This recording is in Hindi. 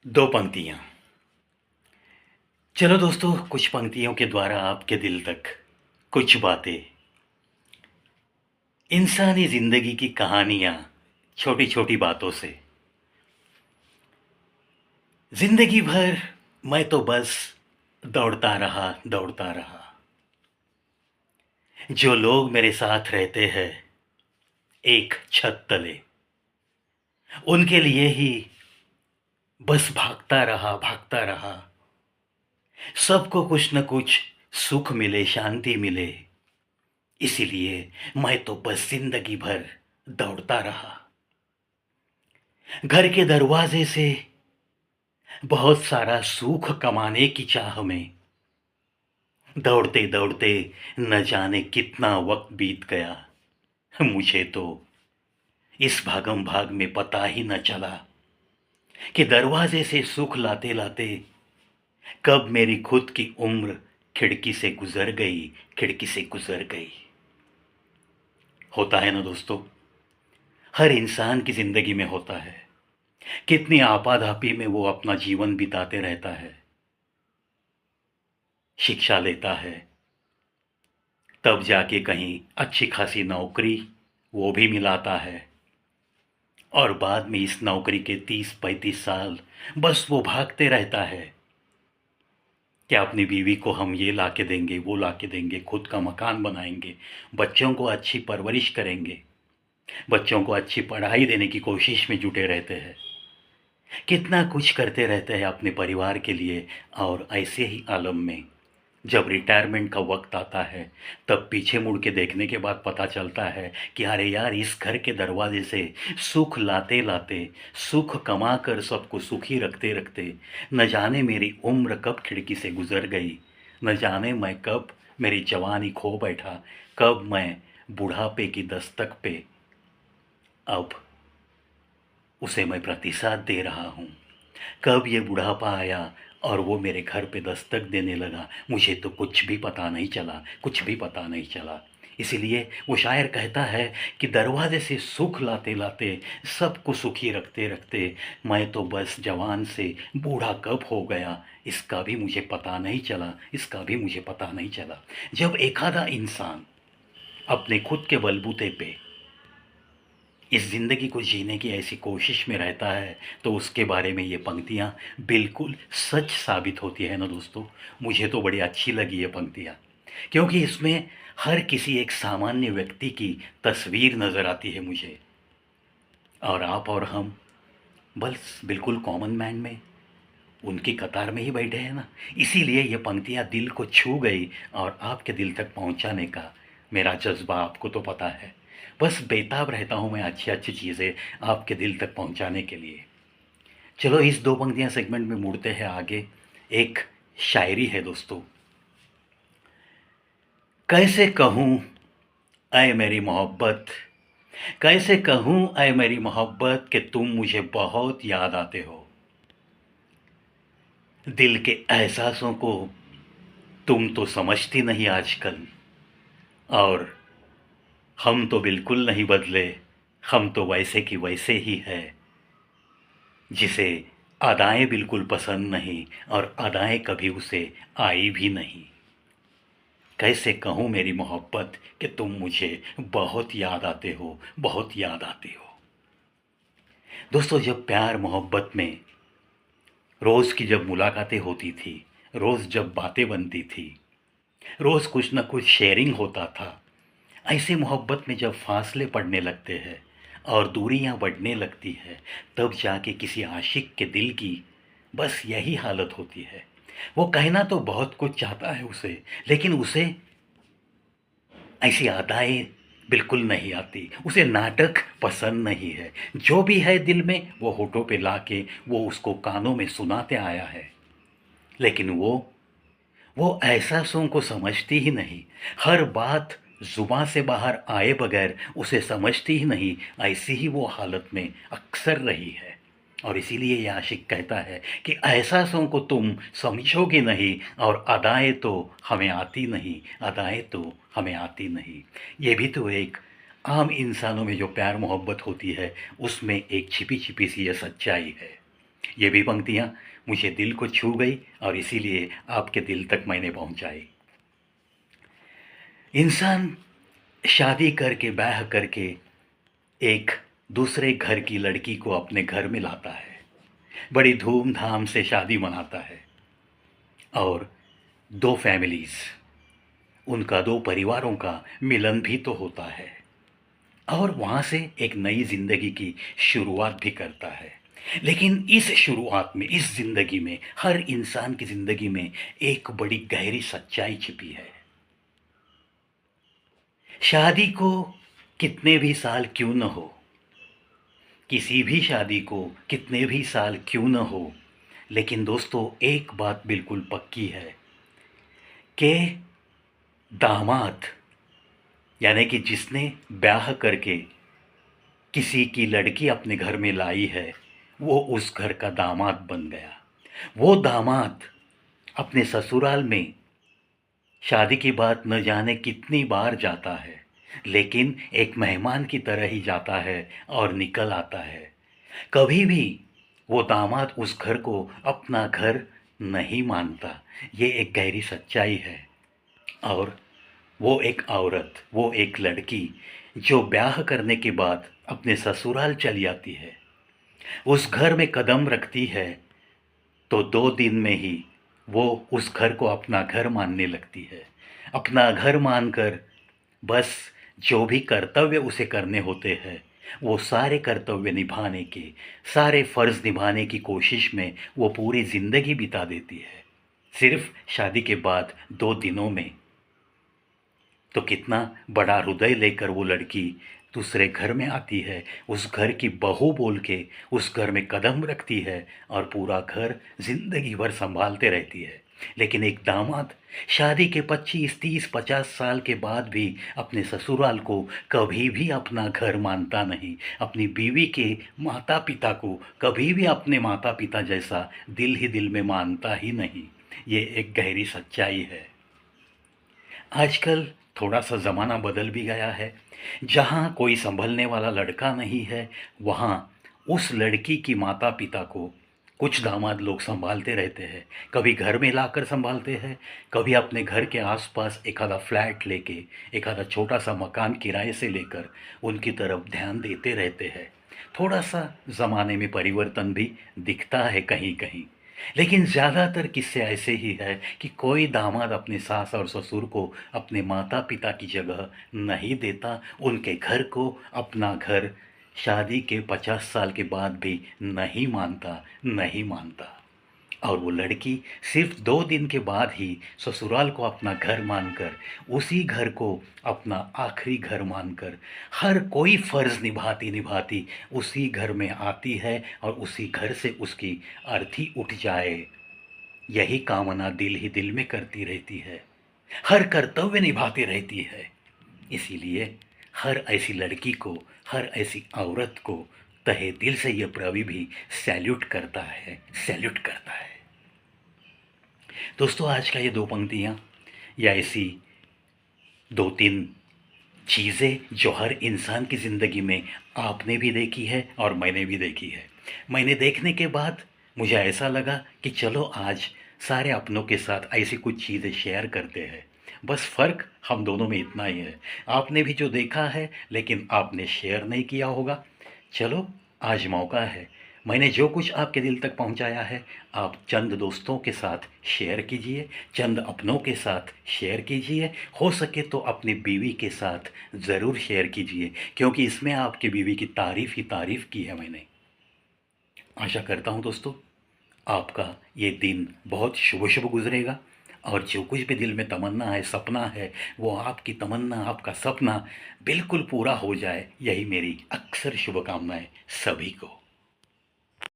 दो पंक्तियाँ। चलो दोस्तों, कुछ पंक्तियों के द्वारा आपके दिल तक कुछ बातें। इंसानी ज़िंदगी की कहानियाँ, छोटी-छोटी बातों से। ज़िंदगी भर मैं तो बस दौड़ता रहा। जो लोग मेरे साथ रहते हैं, एक छत तले, उनके लिए ही बस भागता रहा। सबको कुछ न कुछ सुख मिले, शांति मिले, इसीलिए मैं तो बस ज़िंदगी भर दौड़ता रहा। घर के दरवाजे से बहुत सारा सुख कमाने की चाह में दौड़ते-दौड़ते न जाने कितना वक़्त बीत गया। मुझे तो इस भागम-भाग में पता ही न चला कि दरवाजे से सुख लाते-लाते कब मेरी खुद की उम्र खिड़की से गुज़र गई। होता है ना दोस्तों, हर इंसान की ज़िंदगी में होता है। कितनी आपाधापी में वो अपना जीवन बिताते रहता है, शिक्षा लेता है, तब जाके कहीं अच्छी खासी नौकरी वो भी मिलाता है और बाद में इस नौकरी के 30-35 साल बस वो भागते रहता है कि अपनी बीवी को हम ये ला के देंगे, वो ला के देंगे, खुद का मकान बनाएंगे, बच्चों को अच्छी परवरिश करेंगे, बच्चों को अच्छी पढ़ाई देने की कोशिश में जुटे रहते हैं। कितना कुछ करते रहते हैं अपने परिवार के लिए। और ऐसे ही आलम में जब रिटायरमेंट का वक्त आता है, तब पीछे मुड़ के देखने के बाद पता चलता है कि अरे यार, इस घर के दरवाजे से सुख लाते लाते, सुख कमा कर सबको सुखी रखते रखते, न जाने मेरी उम्र कब खिड़की से गुजर गई, न जाने मैं कब मेरी जवानी खो बैठा, कब मैं बुढ़ापे की दस्तक पे अब उसे मैं प्रतिसाद दे रहा हूँ। कब ये बुढ़ापा आया और वो मेरे घर पे दस्तक देने लगा, मुझे तो कुछ भी पता नहीं चला, कुछ भी पता नहीं चला। इसीलिए वो शायर कहता है कि दरवाजे से सुख लाते-लाते, सबको सुखी रखते-रखते, मैं तो बस जवान से बूढ़ा कब हो गया, इसका भी मुझे पता नहीं चला, इसका भी मुझे पता नहीं चला। जब एखादा इंसान अपने खुद के बलबूते पे इस ज़िंदगी को जीने की ऐसी कोशिश में रहता है, तो उसके बारे में ये पंक्तियाँ बिल्कुल सच साबित होती है ना दोस्तों। मुझे तो बड़ी अच्छी लगी ये पंक्तियाँ, क्योंकि इसमें हर किसी एक सामान्य व्यक्ति की तस्वीर नज़र आती है मुझे। और आप और हम बस बिल्कुल कॉमन मैन में उनकी कतार में ही बैठे हैं ना। इसीलिए ये पंक्तियाँ दिल को छू गई और आपके दिल तक पहुँचाने का मेरा जज़्बा आपको तो पता है। बस बेताब रहता हूँ मैं अच्छी-अच्छी चीज़ें आपके दिल तक पहुँचाने के लिए। चलो, इस 2 पंक्तियाँ सेगमेंट में मुड़ते हैं आगे। एक शायरी है दोस्तों। कैसे कहूँ ऐ मेरी मोहब्बत, कैसे कहूँ ऐ मेरी मोहब्बत कि तुम मुझे बहुत याद आते हो। दिल के एहसासों को तुम तो समझती नहीं आजकल, और हम तो बिल्कुल नहीं बदले, हम तो वैसे की वैसे ही हैं, जिसे अदाएँ बिल्कुल पसंद नहीं और अदाएँ कभी उसे आई भी नहीं। कैसे कहूँ मेरी मोहब्बत कि तुम मुझे बहुत याद आते हो, बहुत याद आते हो। दोस्तों, जब प्यार मोहब्बत में रोज़ की जब मुलाकातें होती थी, रोज़ जब बातें बनती थी, रोज़ कुछ न कुछ शेयरिंग होता था, ऐसी मोहब्बत में जब फासले पड़ने लगते हैं और दूरियां बढ़ने लगती है, तब जाके किसी आशिक के दिल की बस यही हालत होती है। वो कहना तो बहुत कुछ चाहता है उसे, लेकिन उसे ऐसी अदाएं बिल्कुल नहीं आती, उसे नाटक पसंद नहीं है। जो भी है दिल में वो होठों पे लाके वो उसको कानों में सुनाते आया है, लेकिन वो एहसासों को समझती ही नहीं। हर बात ज़ुबान से बाहर आए बगैर उसे समझती ही नहीं, ऐसी ही वो हालत में अक्सर रही है। और इसीलिए ये आशिक कहता है कि एहसासों को तुम समझोगे नहीं और अदाएँ तो हमें आती नहीं, अदाएँ तो हमें आती नहीं। ये भी तो एक आम इंसानों में जो प्यार मोहब्बत होती है, उसमें एक छिपी-छिपी सी ये सच्चाई है। ये भी पंक्तियाँ मुझे दिल को छू गई और इसीलिए आपके दिल तक मैंने पहुँचाई। इंसान शादी करके ब्याह करके एक दूसरे घर की लड़की को अपने घर में लाता है, बड़ी धूमधाम से शादी मनाता है और दो फैमिलीज़, उनका दो परिवारों का मिलन भी तो होता है और वहाँ से एक नई ज़िंदगी की शुरुआत भी करता है। लेकिन इस शुरुआत में, इस ज़िंदगी में, हर इंसान की ज़िंदगी में एक बड़ी गहरी सच्चाई छिपी है। शादी को कितने भी साल क्यों न हो, किसी भी शादी को कितने भी साल क्यों न हो, लेकिन दोस्तों एक बात बिल्कुल पक्की है कि दामाद, यानी कि जिसने ब्याह करके किसी की लड़की अपने घर में लाई है, वो उस घर का दामाद बन गया। वो दामाद अपने ससुराल में शादी के बाद न जाने कितनी बार जाता है, लेकिन एक मेहमान की तरह ही जाता है और निकल आता है। कभी भी वो दामाद उस घर को अपना घर नहीं मानता। ये एक गहरी सच्चाई है। और वो एक औरत, वो एक लड़की जो ब्याह करने के बाद अपने ससुराल चली जाती है, उस घर में कदम रखती है, तो 2 दिन में ही वो उस घर को अपना घर मानने लगती है। अपना घर मानकर बस जो भी कर्तव्य उसे करने होते हैं, वो सारे कर्तव्य निभाने के, सारे फ़र्ज़ निभाने की कोशिश में वो पूरी ज़िंदगी बिता देती है, सिर्फ़ शादी के बाद 2 दिनों में। तो कितना बड़ा हृदय लेकर वो लड़की दूसरे घर में आती है, उस घर की बहू बोल के उस घर में कदम रखती है और पूरा घर ज़िंदगी भर संभालते रहती है। लेकिन एक दामाद शादी के 25, 30, 50 साल के बाद भी अपने ससुराल को कभी भी अपना घर मानता नहीं, अपनी बीवी के माता-पिता को कभी भी अपने माता-पिता जैसा दिल ही दिल में मानता ही नहीं। ये एक गहरी सच्चाई है। आजकल थोड़ा-सा ज़माना बदल भी गया है। जहाँ कोई सँभलने वाला लड़का नहीं है, वहाँ उस लड़की की माता-पिता को कुछ दामाद लोग सँभालते रहते हैं। कभी घर में लाकर सँभालते हैं, कभी अपने घर के आस-पास एक आधा फ्लैट लेके, एक आधा छोटा-सा मकान किराए से लेकर उनकी तरफ ध्यान देते रहते हैं। थोड़ा-सा ज़माने में परिवर्तन भी दिखता है कहीं-कहीं। लेकिन ज़्यादातर किस्से ऐसे ही है कि कोई दामाद अपने सास और ससुर को अपने माता-पिता की जगह नहीं देता, उनके घर को अपना घर शादी के 50 साल के बाद भी नहीं मानता, नहीं मानता। और वो लड़की सिर्फ़ 2 दिन के बाद ही ससुराल को अपना घर मानकर, उसी घर को अपना आखिरी घर मानकर, हर कोई फ़र्ज़ निभाती-निभाती उसी घर में आती है और उसी घर से उसकी अर्थी उठ जाए, यही कामना दिल ही दिल में करती रहती है। हर कर्तव्य निभाती रहती है। इसीलिए हर ऐसी लड़की को, हर ऐसी औरत को तहे दिल से ये प्रवी भी सैल्यूट करता है, सैल्यूट करता है। दोस्तों, आज का ये 2 पंक्तियाँ या ऐसी 2-3 चीज़ें जो हर इंसान की ज़िंदगी में आपने भी देखी है और मैंने भी देखी है। मैंने देखने के बाद मुझे ऐसा लगा कि चलो आज सारे अपनों के साथ ऐसी कुछ चीज़ें शेयर करते हैं। बस फ़र्क हम दोनों में इतना ही है। आपने भी जो देखा है लेकिन आपने शेयर नहीं किया होगा। चलो आज मौका है। मैंने जो कुछ आपके दिल तक पहुंचाया है, आप चंद दोस्तों के साथ शेयर कीजिए, चंद अपनों के साथ शेयर कीजिए, हो सके तो अपनी बीवी के साथ ज़रूर शेयर कीजिए, क्योंकि इसमें आपकी बीवी की तारीफ़ ही तारीफ़ की है मैंने। आशा करता हूँ दोस्तों, आपका ये दिन बहुत शुभ-शुभ गुज़रेगा और जो कुछ भी दिल में तमन्ना है, सपना है, वो आपकी तमन्ना, आपका सपना बिल्कुल पूरा हो जाए, यही मेरी अक्सर शुभकामनाएँ सभी को।